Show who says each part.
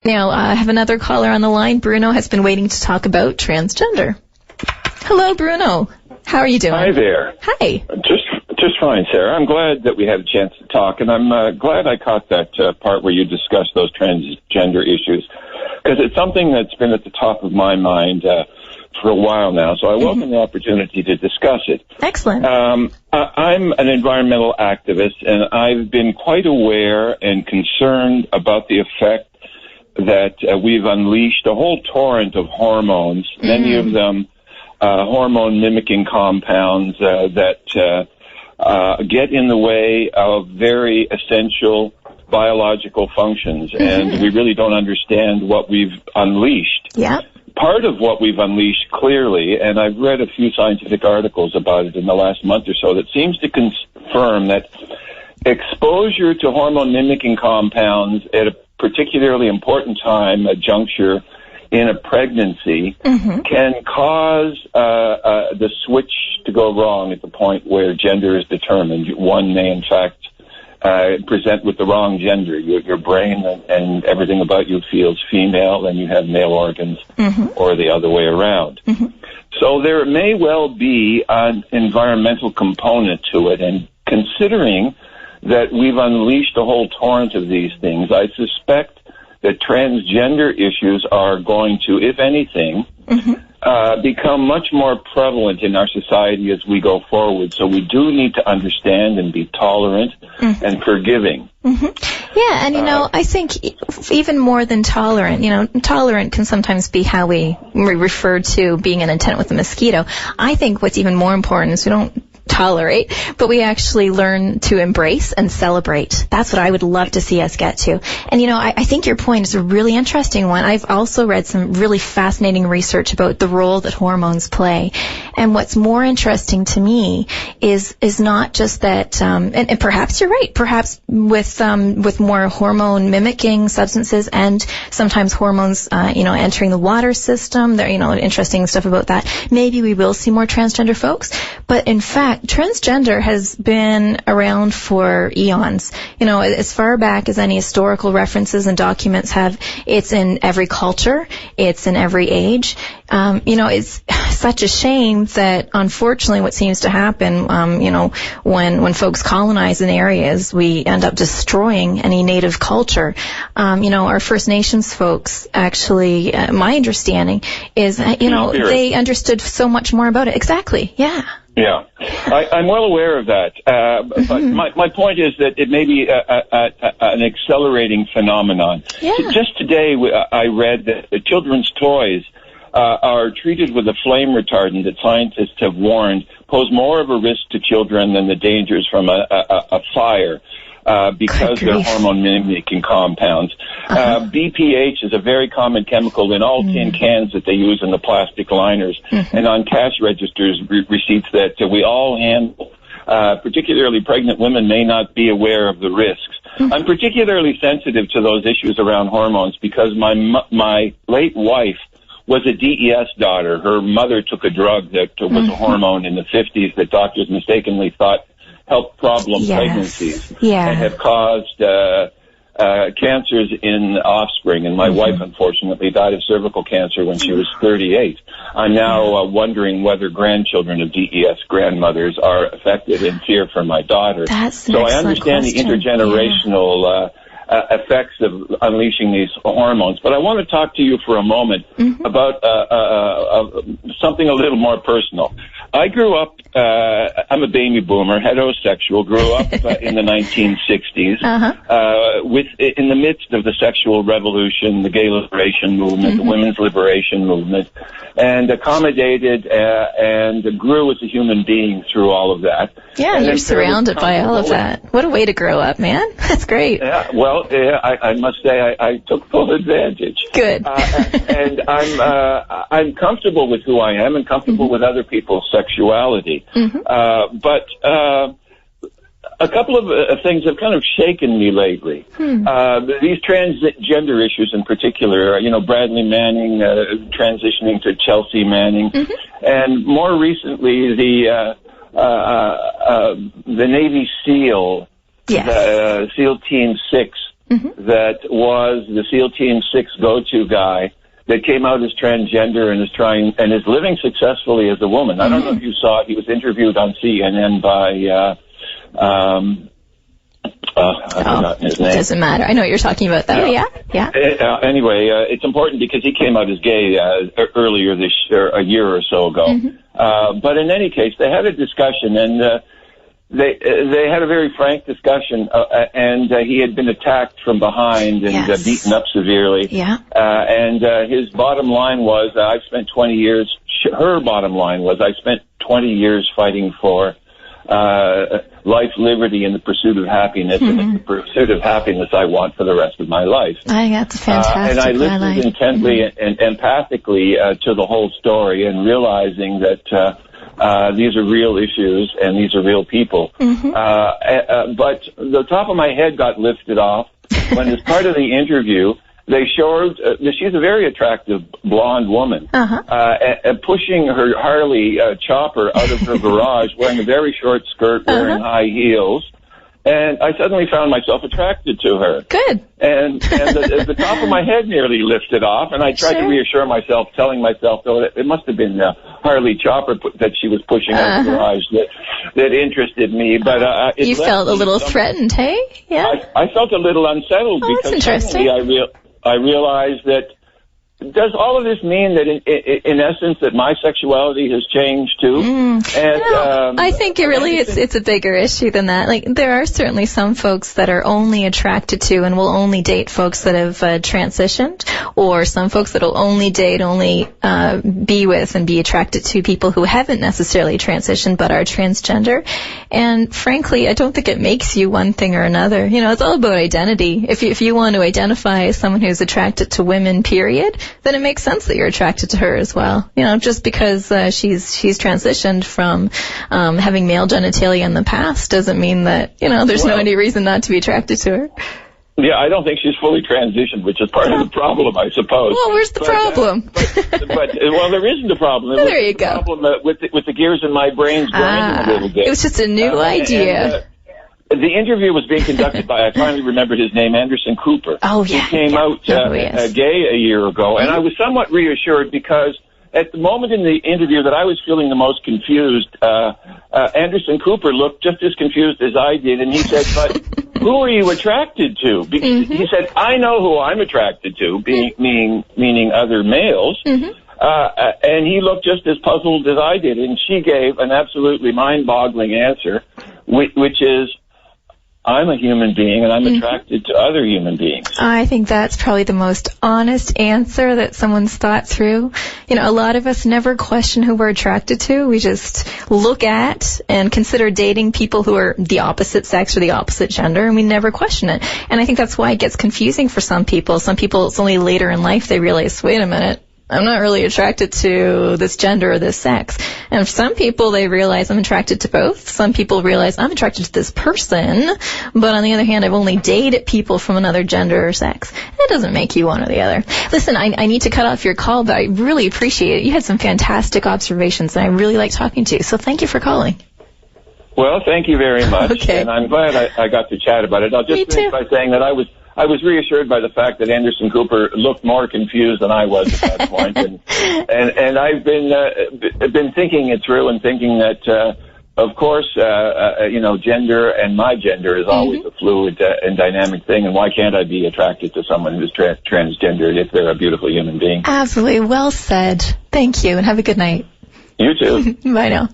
Speaker 1: Now, I have another caller on the line. Bruno has been waiting to talk about transgender. Hello, Bruno. How are you doing?
Speaker 2: Hi there.
Speaker 1: Hi.
Speaker 2: Just fine, Sarah. I'm glad that we had a chance to talk, and I'm glad I caught that part where you discussed those transgender issues, because it's something that's been at the top of my mind for a while now, so I welcome the opportunity to discuss it.
Speaker 1: Excellent.
Speaker 2: I'm an environmental activist, and I've been quite aware and concerned about the effect that we've unleashed a whole torrent of hormones, many of them hormone-mimicking compounds that get in the way of very essential biological functions, and we really don't understand what we've unleashed.
Speaker 1: Yeah.
Speaker 2: Part of what we've unleashed, clearly, and I've read a few scientific articles about it in the last month or so, that seems to confirm that exposure to hormone-mimicking compounds at a particularly important time, a juncture in a pregnancy, can cause the switch to go wrong at the point where gender is determined. One may, in fact, present with the wrong gender. Your brain and everything about you feels female, and you have male organs, or the other way around. So there may well be an environmental component to it, and considering that we've unleashed a whole torrent of these things, I suspect that transgender issues are going to, if anything, become much more prevalent in our society as we go forward. So we do need to understand and be tolerant and forgiving.
Speaker 1: Yeah, and I think even more than tolerant, tolerant can sometimes be how we refer to being an intent with a mosquito. I think what's even more important is we don't tolerate, but we actually learn to embrace and celebrate. That's what I would love to see us get to. And I think your point is a really interesting one. I've also read some really fascinating research about the role that hormones play. And what's more interesting to me is not just that, and perhaps you're right, perhaps with more hormone mimicking substances and sometimes hormones, entering the water system, there, interesting stuff about that. Maybe we will see more transgender folks. But in fact, transgender has been around for eons. As far back as any historical references and documents have, it's in every culture, it's in every age. It's such a shame that unfortunately what seems to happen, when folks colonize in areas, we end up destroying any native culture. Our First Nations folks actually, my understanding is, they understood so much more about it. Exactly. Yeah.
Speaker 2: Yeah, I'm well aware of that. But my point is that it may be an accelerating phenomenon.
Speaker 1: Yeah.
Speaker 2: Just today, I read that the children's toys are treated with a flame retardant that scientists have warned pose more of a risk to children than the dangers from a fire. Because they're hormone-mimicking compounds. BPH is a very common chemical in all tin cans that they use in the plastic liners and on cash registers receipts that we all handle. Particularly pregnant women may not be aware of the risks. I'm particularly sensitive to those issues around hormones because my late wife was a DES daughter. Her mother took a drug that was a hormone in the 50s that doctors mistakenly thought help problem pregnancies and have caused cancers in offspring. And my wife, unfortunately, died of cervical cancer when she was 38. I'm now wondering whether grandchildren of DES grandmothers are affected in fear for my daughter. So I understand the intergenerational effects of unleashing these hormones. But I want to talk to you for a moment about something a little more personal. I grew up, I'm a baby boomer, heterosexual, grew up in the 1960s, in the midst of the sexual revolution, the gay liberation movement, the women's liberation movement, and accommodated and grew as a human being through all of that.
Speaker 1: Yeah, and you're surrounded by all of that. What a way to grow up, man. That's great.
Speaker 2: Yeah, well, I must say I took full advantage.
Speaker 1: Good.
Speaker 2: And I'm comfortable with who I am and comfortable with other people's sexuality. But a couple of things have kind of shaken me lately. These transgender issues in particular, Bradley Manning transitioning to Chelsea Manning, and more recently the Navy SEAL, SEAL Team 6 that was the SEAL Team 6 go-to guy that came out as transgender and is living successfully as a woman. I don't know if you saw it. He was interviewed on CNN by I've forgotten his name.
Speaker 1: It doesn't matter. I know what you're talking about, though. Yeah.
Speaker 2: Anyway, it's important because he came out as gay earlier a year or so ago. But in any case, they had a discussion, and they had a very frank discussion, and he had been attacked from behind and beaten up severely. And his bottom line was, I've spent 20 years. Her bottom line was, I spent 20 years fighting for life, liberty, and the pursuit of happiness, and it's the pursuit of happiness I want for the rest of my life.
Speaker 1: I think that's fantastic.
Speaker 2: And I listened intently and empathically to the whole story, and realizing that these are real issues and these are real people. But the top of my head got lifted off when, as part of the interview, they showed she's a very attractive blonde woman, pushing her Harley chopper out of her garage, wearing a very short skirt, wearing high heels. And I suddenly found myself attracted to her.
Speaker 1: Good.
Speaker 2: And the top of my head nearly lifted off, and I tried to reassure myself, telling myself, though, that it must have been Harley chopper that she was pushing out of the garage that interested me. But
Speaker 1: you felt a little threatened, hey? Yeah.
Speaker 2: I felt a little unsettled because suddenly I realized that, does all of this mean that, in essence, that my sexuality has changed too?
Speaker 1: I think it's a bigger issue than that. Like, there are certainly some folks that are only attracted to and will only date folks that have transitioned, or some folks that will only date, be with and be attracted to people who haven't necessarily transitioned but are transgender. And frankly, I don't think it makes you one thing or another. You know, it's all about identity. If you want to identify as someone who's attracted to women, period, then it makes sense that you're attracted to her as well. You know, just because she's transitioned from having male genitalia in the past doesn't mean that, you know, there's no any reason not to be attracted to her.
Speaker 2: Yeah, I don't think she's fully transitioned, which is part of the problem, I suppose.
Speaker 1: Well, where's the problem?
Speaker 2: Well, there isn't a problem.
Speaker 1: There you go.
Speaker 2: The problem with the gears in my brain grinding a little bit.
Speaker 1: It was just a new idea.
Speaker 2: The interview was being conducted by, I finally remembered his name, Anderson Cooper.
Speaker 1: Oh, yeah.
Speaker 2: He came out gay a year ago, and I was somewhat reassured because at the moment in the interview that I was feeling the most confused, Anderson Cooper looked just as confused as I did, and he said, but who are you attracted to? Because he said, I know who I'm attracted to, meaning other males. And he looked just as puzzled as I did, and she gave an absolutely mind-boggling answer, which is, I'm a human being, and I'm attracted to other human beings.
Speaker 1: I think that's probably the most honest answer that someone's thought through. You know, a lot of us never question who we're attracted to. We just look at and consider dating people who are the opposite sex or the opposite gender, and we never question it. And I think that's why it gets confusing for some people. Some people, it's only later in life they realize, wait a minute, I'm not really attracted to this gender or this sex. And for some people, they realize I'm attracted to both. Some people realize I'm attracted to this person, but on the other hand, I've only dated people from another gender or sex. That doesn't make you one or the other. Listen, I need to cut off your call, but I really appreciate it. You had some fantastic observations, and I really like talking to you. So thank you for calling.
Speaker 2: Well, thank you very much.
Speaker 1: Okay.
Speaker 2: And I'm glad I got to chat about it. I'll just finish by saying that I was reassured by the fact that Anderson Cooper looked more confused than I was at that point, and I've been thinking it through and thinking that, of course, you know, gender and my gender is always a fluid and dynamic thing, and why can't I be attracted to someone who's transgendered if they're a beautiful human being?
Speaker 1: Absolutely, well said. Thank you, and have a good night.
Speaker 2: You too.
Speaker 1: Bye now.